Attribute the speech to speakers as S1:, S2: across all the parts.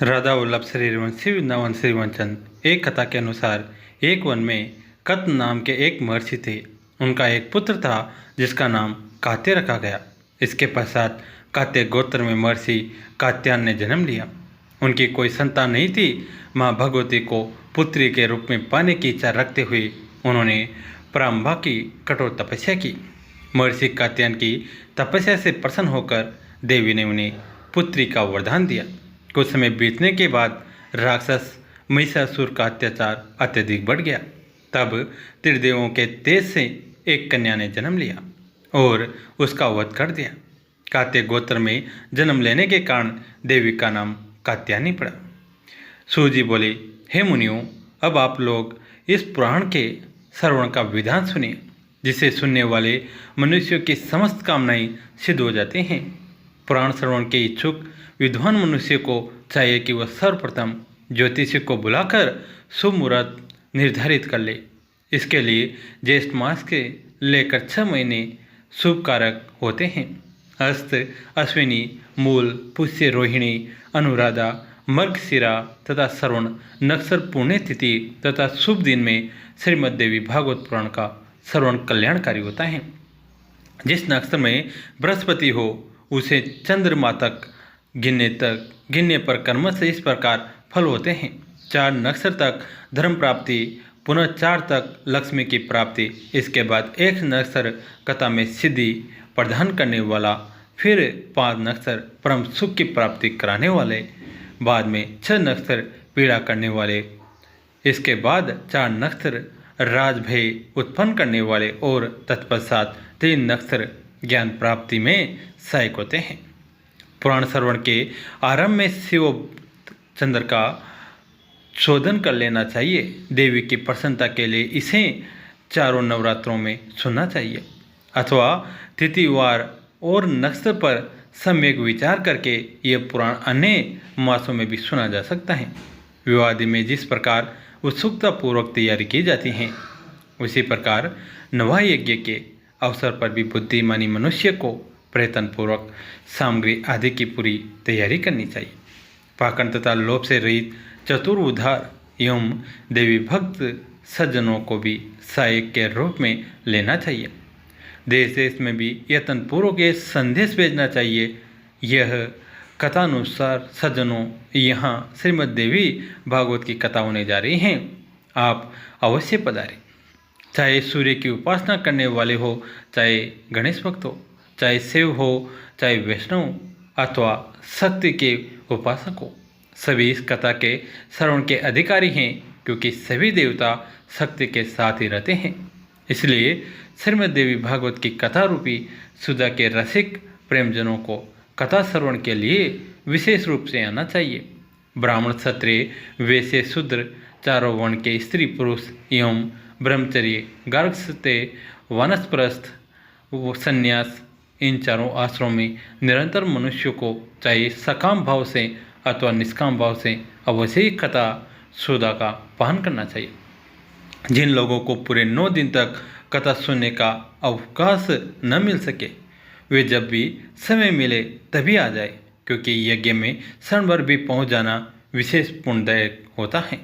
S1: राधा वल्लभ श्री रघुवंशी वृंदावन श्री वंचन। एक कथा के अनुसार एक वन में कत नाम के एक महर्षि थे। उनका एक पुत्र था जिसका नाम कात्य रखा गया। इसके पश्चात कात्य गोत्र में महर्षि कात्यायन ने जन्म लिया। उनकी कोई संतान नहीं थी। माँ भगवती को पुत्री के रूप में पाने की इच्छा रखते हुए उन्होंने प्रारंभा की कठोर तपस्या की। महर्षि कात्यायन की तपस्या से प्रसन्न होकर देवी ने उन्हें पुत्री का वरदान दिया। कुछ समय बीतने के बाद राक्षस महिषासुर का अत्याचार अत्यधिक बढ़ गया। तब त्रिदेवों के तेज से एक कन्या ने जन्म लिया और उसका वध कर दिया। कात्य गोत्र में जन्म लेने के कारण देवी का नाम कात्यायनी पड़ा। सूजी बोले, हे मुनियों, अब आप लोग इस पुराण के श्रवण का विधान सुनिए, जिसे सुनने वाले मनुष्यों की समस्त कामनाएं सिद्ध हो जाती हैं। पुराण श्रवण के इच्छुक विद्वान मनुष्य को चाहिए कि वह सर्वप्रथम ज्योतिषी को बुलाकर शुभ मुहूर्त निर्धारित कर ले। इसके लिए ज्येष्ठ मास के लेकर 6 महीने शुभ कारक होते हैं। हस्त, अश्विनी, मूल, पुष्य, रोहिणी, अनुराधा, मर्गशिरा तथा श्रवण नक्षत्र पुण्य तिथि तथा शुभ दिन में श्रीमद् देवी भागवत पुराण का श्रवण कल्याणकारी होता है। जिस नक्षत्र में बृहस्पति हो उसे चंद्रमा तक गिनने पर कर्म से इस प्रकार फल होते हैं। 4 नक्षत्र तक धर्म प्राप्ति, पुनः 4 तक लक्ष्मी की प्राप्ति, इसके बाद 1 नक्षत्र कथा में सिद्धि प्रदान करने वाला, फिर 5 नक्षत्र परम सुख की प्राप्ति कराने वाले, बाद में 6 नक्षत्र पीड़ा करने वाले, इसके बाद 4 नक्षत्र राजभय उत्पन्न करने वाले और तत्पश्चात 3 नक्षत्र ज्ञान प्राप्ति में सहायक होते हैं। पुराण श्रवण के आरंभ में शिव चंद्र का शोधन कर लेना चाहिए। देवी की प्रसन्नता के लिए इसे चारों नवरात्रों में सुनना चाहिए अथवा तिथिवार और नक्षत्र पर सम्यक विचार करके यह पुराण अन्य मासों में भी सुना जा सकता है। विवाह में जिस प्रकार उत्सुकतापूर्वक तैयारी की जाती है, उसी प्रकार नवा यज्ञ के अवसर पर भी बुद्धिमानी मनुष्य को प्रयत्नपूर्वक सामग्री आदि की पूरी तैयारी करनी चाहिए। पाखंड तथा लोभ से रहित चतुर, उदार एवं देवी भक्त सज्जनों को भी सहायक के रूप में लेना चाहिए। देश देश में भी यत्नपूर्वक ये संदेश भेजना चाहिए। यह कथानुसार सज्जनों, यहाँ श्रीमद् देवी भागवत की कथा होने जा रही हैं, आप अवश्य पधारें। चाहे सूर्य की उपासना करने वाले हो, चाहे गणेश भक्त हो, चाहे शिव हो, चाहे वैष्णव अथवा शक्ति के उपासक हो, सभी इस कथा के श्रवण के अधिकारी हैं, क्योंकि सभी देवता शक्ति के साथ ही रहते हैं। इसलिए श्रीमद् देवी भागवत की कथा रूपी सुधा के रसिक प्रेमजनों को कथा श्रवण के लिए विशेष रूप से आना चाहिए। ब्राह्मण, क्षत्रिय, वैश्य, शूद्र, चारों वर्ण के स्त्री पुरुष एवं ब्रह्मचर्य, गार्हस्थ्य, वानप्रस्थ, संन्यास, इन चारों आश्रमों में निरंतर मनुष्य को चाहे सकाम भाव से अथवा निष्काम भाव से अवश्य ही कथा सुधा का पान करना चाहिए। जिन लोगों को पूरे 9 दिन तक कथा सुनने का अवकाश न मिल सके, वे जब भी समय मिले तभी आ जाए, क्योंकि यज्ञ में क्षण भर भी पहुँच जाना विशेष पुण्यदायक होता है।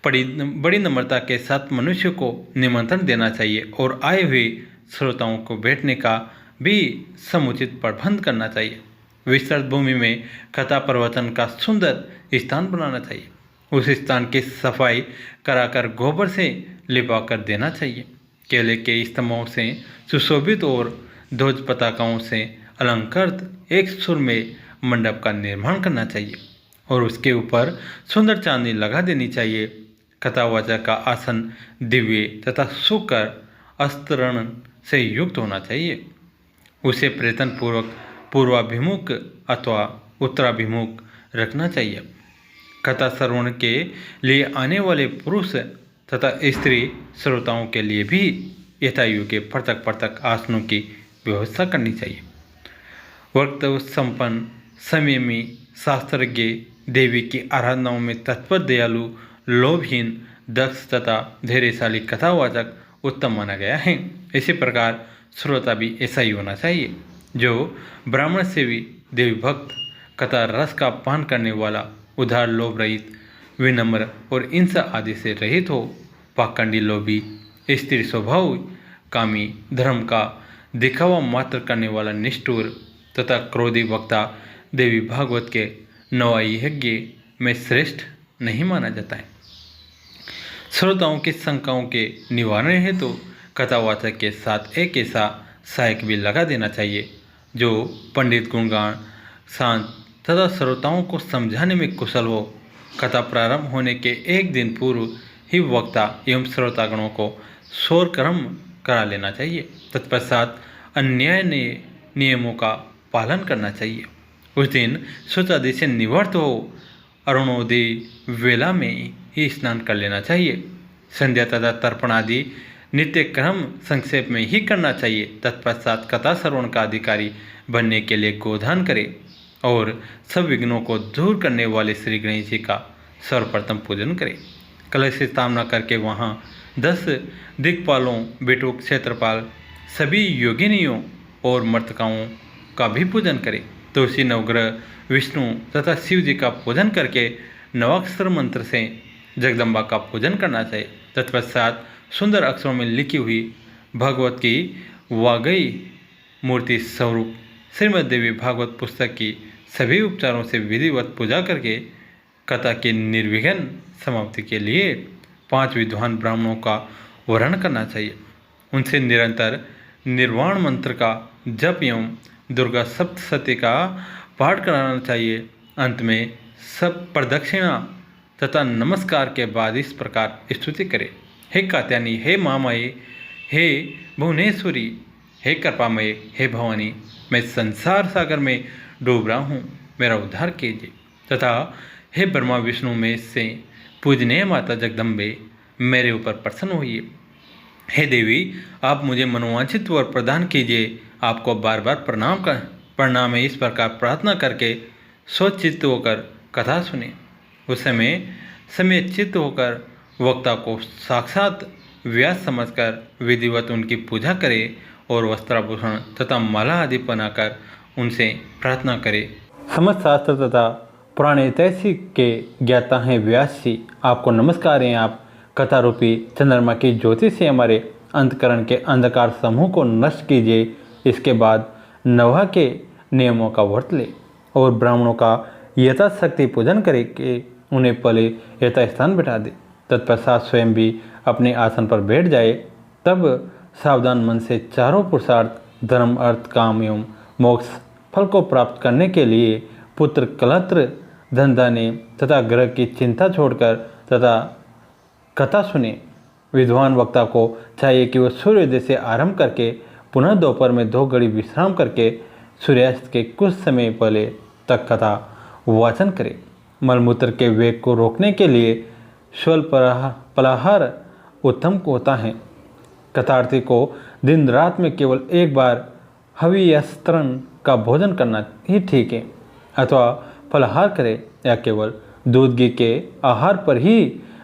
S1: बड़ी नम्रता के साथ मनुष्य को निमंत्रण देना चाहिए और आए हुए श्रोताओं को बैठने का भी समुचित प्रबंध करना चाहिए। विस्तृत भूमि में कथा प्रवचन का सुंदर स्थान बनाना चाहिए। उस स्थान की सफाई कराकर गोबर से लिपा कर देना चाहिए। केले के स्तंभों से सुशोभित और ध्वज पताकाओं से अलंकृत एक सुर में मंडप का निर्माण करना चाहिए और उसके ऊपर सुंदर चांदनी लगा देनी चाहिए। कथावाचक का आसन दिव्य तथा सुकर अस्त्रण से युक्त होना चाहिए। उसे प्रयत्नपूर्वक पूर्वाभिमुख अथवा उत्तराभिमुख रखना चाहिए। कथा श्रवण के लिए आने वाले पुरुष तथा स्त्री श्रोताओं के लिए भी यथायोग्य पृथक पृथक आसनों की व्यवस्था करनी चाहिए। वक्त संपन्न, संयमी, शास्त्रज्ञ, देवी की आराधनाओं में तत्पर, दयालु, लोभहीन, दक्ष तथा धैर्यशाली कथावाचक उत्तम माना गया है। इसी प्रकार श्रोता भी ऐसा ही होना चाहिए, जो ब्राह्मण से भी देवी भक्त, कथा रस का पान करने वाला उधार लोभ रहित, विनम्र और हिंसा आदि से रहित हो। पाखंडी लोभी, स्त्री स्वभाव, कामी, धर्म का दिखावा मात्र करने वाला निष्ठुर तथा क्रोधी वक्ता देवी भागवत के नवायज्ञ में श्रेष्ठ नहीं माना जाता है। श्रोताओं की शंकाओं के निवारण हेतु कथावाचक के साथ एक ऐसा सहायक भी लगा देना चाहिए जो पंडित, गुणगान, शांत तथा श्रोताओं को समझाने में कुशल हो। कथा प्रारंभ होने के एक दिन पूर्व ही वक्ता एवं श्रोतागणों को शोर कर्म करा लेना चाहिए। तत्पश्चात अन्याय नियमों का पालन करना चाहिए। उस दिन शौचादि से निवृत्त हो अरुणोदय वेला में ही स्नान कर लेना चाहिए। संध्या तथा तर्पण आदि नित्य क्रम संक्षेप में ही करना चाहिए। तत्पश्चात कथा श्रवण का अधिकारी बनने के लिए गोदान करे और सब विघ्नों को दूर करने वाले श्री गणेश जी का सर्वप्रथम पूजन करे। कलश स्थापना करके वहाँ 10 दिक्पालों, बेटुक, क्षेत्रपाल, सभी योगिनियों और मर्तकाओं का भी पूजन करे। तुलसी, नवग्रह, विष्णु तथा शिव जी का पूजन करके नवाक्षर मंत्र से जगदम्बा का पूजन करना चाहिए। तत्पश्चात सुंदर अक्षरों में लिखी हुई भगवत की वागई मूर्ति स्वरूप श्रीमद् देवी भागवत पुस्तक की सभी उपचारों से विधिवत पूजा करके कथा की निर्विघ्न समाप्ति के लिए 5 विद्वान ब्राह्मणों का वर्ण करना चाहिए। उनसे निरंतर निर्वाण मंत्र का जप एवं दुर्गा सप्तशती का पाठ कराना चाहिए। अंत में सब प्रदक्षिणा तथा नमस्कार के बाद इस प्रकार स्तुति करें। हे कात्यायनी, हे महामाये, हे भुवनेश्वरी, हे कृपामय, हे भवानी, मैं संसार सागर में डूब रहा हूँ, मेरा उद्धार कीजिए। तथा हे ब्रह्मा विष्णु में से पूजनीय माता जगदम्बे, मेरे ऊपर प्रसन्न होइए। हे देवी, आप मुझे मनोवांछित वर प्रदान कीजिए। आपको बार बार प्रणाम है। इस प्रकार प्रार्थना करके स्वचित्त होकर कथा सुने। उस समय चित्त होकर वक्ता को साक्षात व्यास समझकर विधिवत उनकी पूजा करे और वस्त्राभूषण तथा माला आदि बनाकर उनसे प्रार्थना करे। समस्त शास्त्र तथा पुराण ऐतिहासिक के ज्ञाता हैं व्यास जी, आपको नमस्कार है। आप कथा रूपी चंद्रमा की ज्योति से हमारे अंतकरण के अंधकार समूह को नष्ट कीजिए। इसके बाद नवह के नियमों का व्रत ले और ब्राह्मणों का यथाशक्ति पूजन करे कि उन्हें पहले यथास्थान बिठा दे। तत्पश्चात स्वयं भी अपने आसन पर बैठ जाए। तब सावधान मन से चारों पुरुषार्थ, धर्म, अर्थ, काम एवं मोक्ष फल को प्राप्त करने के लिए पुत्र, कलत्र, धन धान्य तथा ग्रह की चिंता छोड़कर तथा कथा सुने। विद्वान वक्ता को चाहिए कि वह सूर्योदय से आरंभ करके पुनः दोपहर में 2 घड़ी विश्राम करके सूर्यास्त के कुछ समय पहले तक कथा वाचन करे। मलमूत्र के वेग को रोकने के लिए स्वल्प पलाहार उत्तम होता है। कथार्थी को दिन रात में केवल एक बार हवियस्त्रन का भोजन करना ही ठीक है, अथवा फलाहार करे या केवल दूध घी के आहार पर ही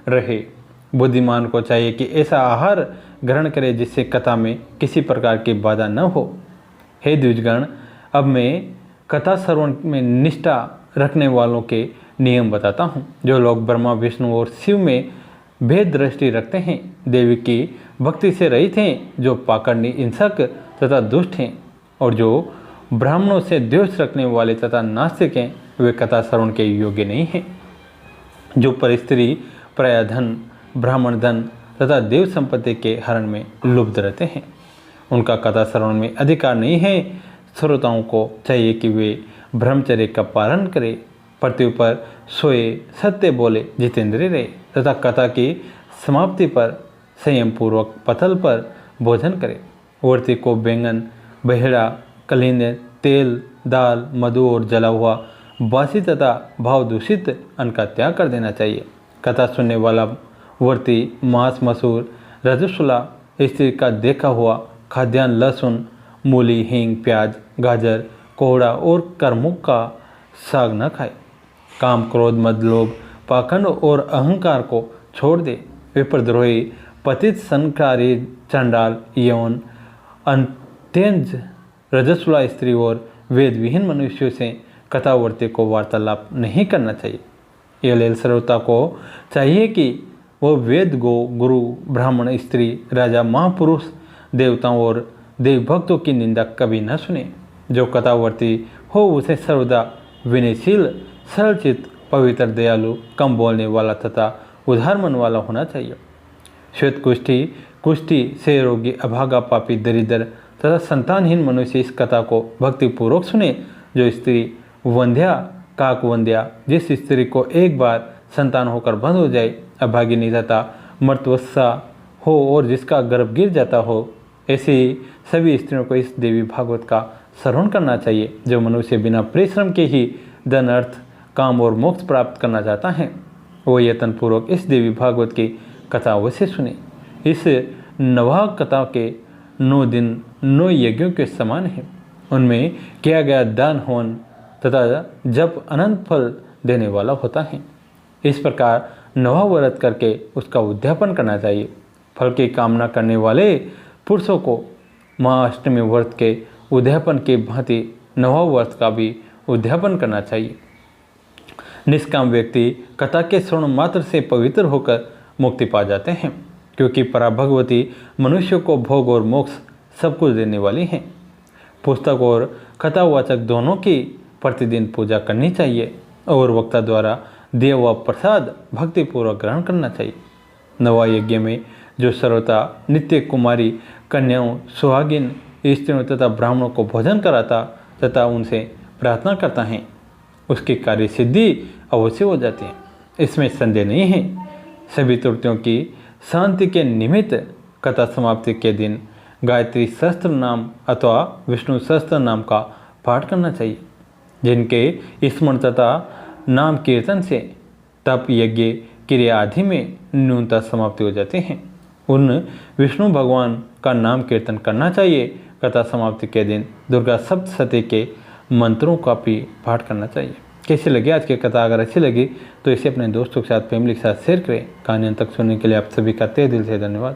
S1: रहे। बुद्धिमान को चाहिए कि ऐसा आहार ग्रहण करे जिससे कथा में किसी प्रकार की बाधा न हो। हे द्विजगण, अब मैं कथा श्रवण में निष्ठा रखने वालों के नियम बताता हूँ। जो लोग ब्रह्मा, विष्णु और शिव में भेद दृष्टि रखते हैं, देवी की भक्ति से रहित हैं, जो पाखंडी, हिंसक तथा दुष्ट हैं और जो ब्राह्मणों से द्वेष रखने वाले तथा नास्तिक हैं, वे कथा श्रवण के योग्य नहीं हैं। जो परिस्त्री, प्राय धन, ब्राह्मण धन तथा देव संपत्ति के हरण में लुब्ध रहते हैं, उनका कथा श्रवण में अधिकार नहीं है। श्रोताओं को चाहिए कि वे ब्रह्मचर्य का पालन करें, पृथ्वी पर सोए, सत्य बोले, जितेंद्रिय रहे तथा कथा की समाप्ति पर संयम पूर्वक पथल पर भोजन करें। वर्ती को बैंगन, बहेड़ा, कलिंद, तेल, दाल, मधु और जला हुआ बासी तथा भाव दूषित अन्न का त्याग कर देना चाहिए। कथा सुनने वाला वर्ती मांस, मसूर, रजस्वला, स्त्री का देखा हुआ खाद्यान्न, लहसुन, मूली, हींग, प्याज, गाजर, कोहड़ा और करमुख का साग न खाए। काम, क्रोध, मद, लोभ, पाखंड और अहंकार को छोड़ दे। विप्रद्रोही, पतित, संकारी, चंडाल, यौन, अत्यंत रजस्वला स्त्री और वेद विहीन मनुष्यों से कथावर्ती को वार्तालाप नहीं करना चाहिए। ये श्रोता को चाहिए कि वो वेद, गो, गुरु, ब्राह्मण, स्त्री, राजा, महापुरुष, देवताओं और देवभक्तों की निंदा कभी न सुने। जो कथावर्ती हो उसे सर्वदा विनयशील, सरलचित्त, पवित्र, दयालु, कम बोलने वाला तथा उदार मन वाला होना चाहिए। श्वेत कुष्ठी से रोगी, अभागा, पापी, दरिद्र तथा संतानहीन मनुष्य इस कथा को भक्तिपूर्वक सुने। जो स्त्री वंध्या, काकवंध्या, जिस स्त्री को एक बार संतान होकर बंद हो जाए, अभागिनी तथा मर्तवस्सा हो और जिसका गर्भ गिर जाता हो, ऐसी सभी स्त्रियों को इस देवी भागवत का श्रवण करना चाहिए। जो मनुष्य बिना परिश्रम के ही धन, अर्थ, काम और मोक्ष प्राप्त करना चाहता है, वो यत्नपूर्वक इस देवी भागवत की कथा अवश्य सुने। इस नवाह कथा के 9 दिन 9 यज्ञों के समान है। उनमें किया गया दान, हवन तथा जप अनंत फल देने वाला होता है। इस प्रकार नवा व्रत करके उसका उद्यापन करना चाहिए। फल की कामना करने वाले पुरुषों को महाअष्टमी व्रत के उद्यापन के भांति नवा व्रत का भी उद्यापन करना चाहिए। निष्काम व्यक्ति कथा के श्रवण मात्र से पवित्र होकर मुक्ति पा जाते हैं, क्योंकि पराभगवती मनुष्य को भोग और मोक्ष सब कुछ देने वाली हैं। पुस्तक और कथावाचक दोनों की प्रतिदिन पूजा करनी चाहिए और वक्ता द्वारा दिया हुआ प्रसाद भक्तिपूर्वक ग्रहण करना चाहिए। नवा यज्ञ में जो श्रोता नित्य कुमारी, कन्याओं, सुहागिन स्त्रियों तथा ब्राह्मणों को भोजन कराता तथा उनसे प्रार्थना करता है, उसकी कार्य सिद्धि अवश्य हो जाती है, इसमें संदेह नहीं है। सभी त्रुटियों की शांति के निमित्त कथा समाप्ति के दिन गायत्री सहस्त्र नाम अथवा विष्णु सहस्त्र नाम का पाठ करना चाहिए, जिनके स्मरण तथा नाम कीर्तन से तप, यज्ञ, क्रिया आदि में न्यूनतः समाप्ति हो जाते हैं। उन विष्णु भगवान का नाम कीर्तन करना चाहिए। कथा समाप्ति के दिन दुर्गा सप्तशती के मंत्रों का भी पाठ करना चाहिए। कैसी लगी आज की कथा? अगर अच्छी लगी तो इसे अपने दोस्तों के साथ, फैमिली के साथ शेयर करें। कहानी अंत तक सुनने के लिए आप सभी का तहे दिल से धन्यवाद।